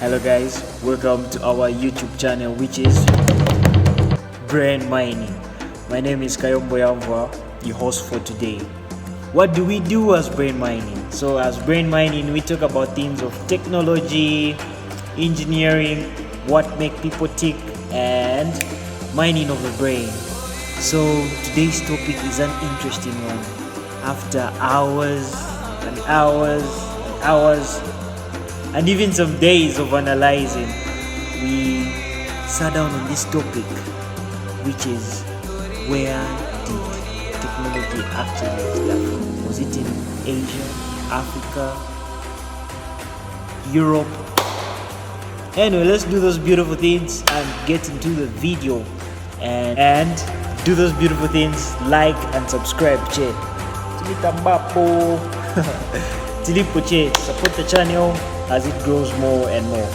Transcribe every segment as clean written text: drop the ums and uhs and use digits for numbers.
Hello guys, welcome to our YouTube channel, which is Brain Mining. My name is Kayombo Yamva, the host for today. What do we do as Brain Mining? So as Brain Mining, we talk about things of technology, engineering, what make people tick, and mining of the brain. So today's topic is an interesting one. After hours and hours and hours and even some days of analyzing, we sat down on this topic, which is where did technology actually start from? Was it in Asia, Africa, Europe? Anyway, let's do those beautiful things and get into the video and do those beautiful things, like and subscribe. Che Tilitambapo Tilipo che, support the channel as it grows more and more.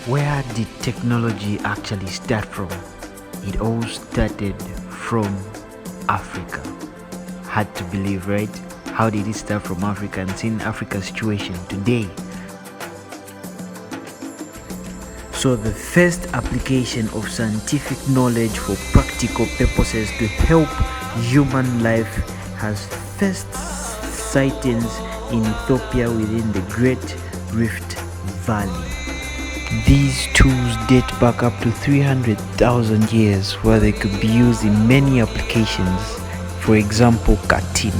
Where did technology actually start from? It all started from Africa. Hard to believe, right? How did it start from Africa and seeing Africa's situation today? So the first application of scientific knowledge for practical purposes to help human life has first sightings in Ethiopia within the Great Rift Valley. These tools date back up to 300,000 years, where they could be used in many applications. For example, cutting.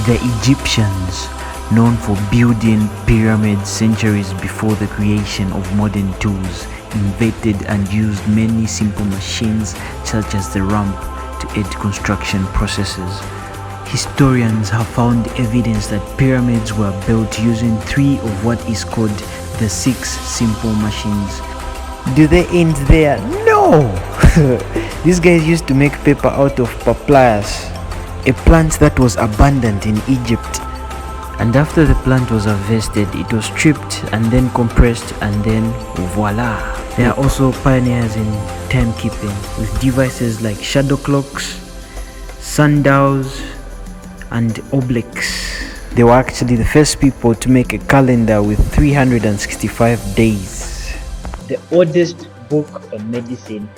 The Egyptians, known for building pyramids centuries before the creation of modern tools, invented and used many simple machines such as the ramp to aid construction processes. Historians have found evidence that pyramids were built using 3 of what is called the 6 simple machines. Do they end there? No! These guys used to make paper out of papyrus, a plant that was abundant in Egypt. And after the plant was harvested, it was stripped and then compressed, and then voila! They are also pioneers in timekeeping with devices like shadow clocks, sundials, and obelisks. They were actually the first people to make a calendar with 365 days. The oldest book on medicine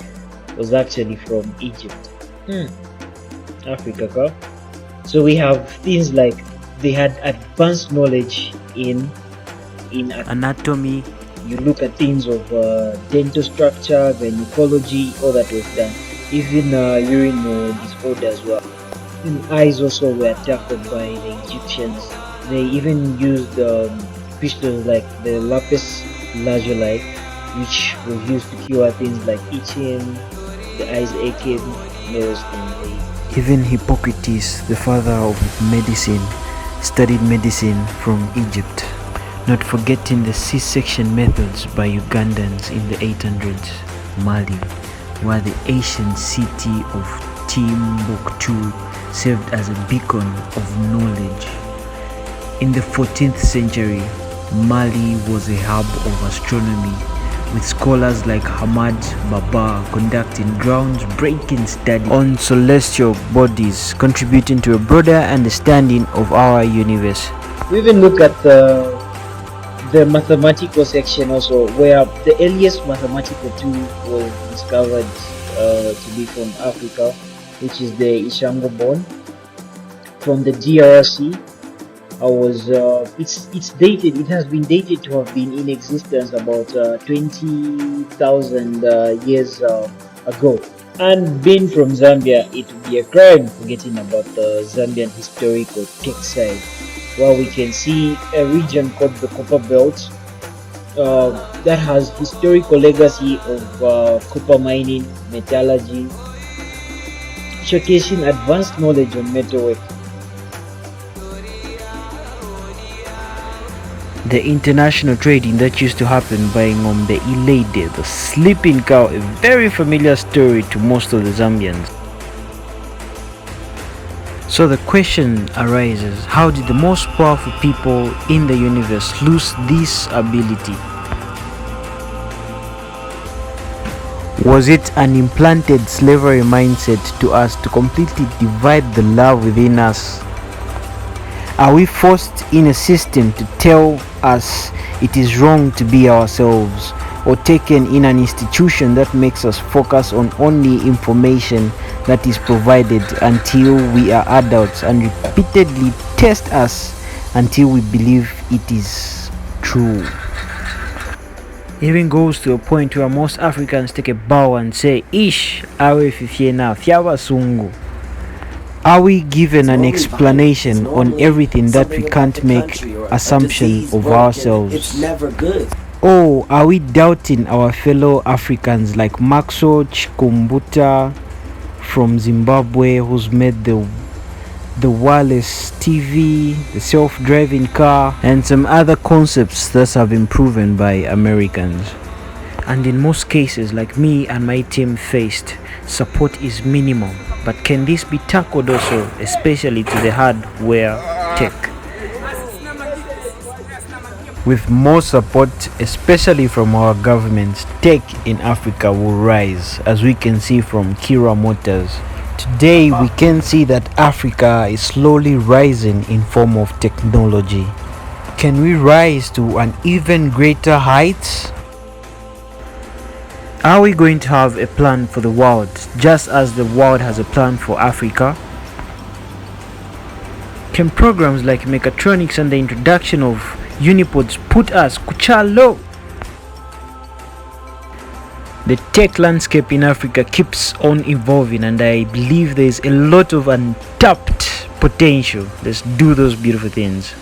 was actually from Egypt. Africa. So we have things like they had advanced knowledge in anatomy. You look at things of dental structure, gynecology, all that was done. Even urine disorder as well. Eyes also were tackled by the Egyptians. They even used crystals like the lapis lazuli, which was used to cure things like itching, the eyes aching, those things. Even Hippocrates, the father of medicine, studied medicine from Egypt. Not forgetting the C-section methods by Ugandans in the 800s, Mali, where the ancient city of Timbuktu served as a beacon of knowledge. In the 14th century, Mali was a hub of astronomy, with scholars like Hamad Baba conducting groundbreaking studies on celestial bodies, contributing to a broader understanding of our universe. We even look at the mathematical section also, where the earliest mathematical tool was discovered to be from Africa, which is the Ishango bone from the DRC. It's dated. It has been dated to have been in existence about 20,000 years ago. And being from Zambia, it would be a crime forgetting about the Zambian historical tech side, where we can see a region called the Copper Belt that has historical legacy of copper mining, metallurgy, showcasing advanced knowledge on metalwork. The international trading that used to happen by the Ilede, the sleeping cow, a very familiar story to most of the Zambians. So the question arises, how did the most powerful people in the universe lose this ability? Was it an implanted slavery mindset to us to completely divide the love within us? Are we forced in a system to tell us it is wrong to be ourselves, or taken in an institution that makes us focus on only information that is provided until we are adults and repeatedly test us until we believe it is true? It even goes to a point where most Africans take a bow and say, Ish, awe fifiena, Nyanja Zungu. Are we given an explanation on everything that we can't make assumption of ourselves? It's never good. Or are we doubting our fellow Africans like Maxo Chikumbuta from Zimbabwe, who's made the wireless TV, the self-driving car, and some other concepts that have been proven by Americans? And in most cases, like me and my team faced, support is minimum. But can this be tackled also, especially to the hardware tech? With more support, especially from our governments, tech in Africa will rise, as we can see from Kira Motors. Today, we can see that Africa is slowly rising in form of technology. Can we rise to an even greater heights? Are we going to have a plan for the world, just as the world has a plan for Africa? Can programs like mechatronics and the introduction of unipods put us kuchalo? The tech landscape in Africa keeps on evolving, and I believe there is a lot of untapped potential. Let's do those beautiful things.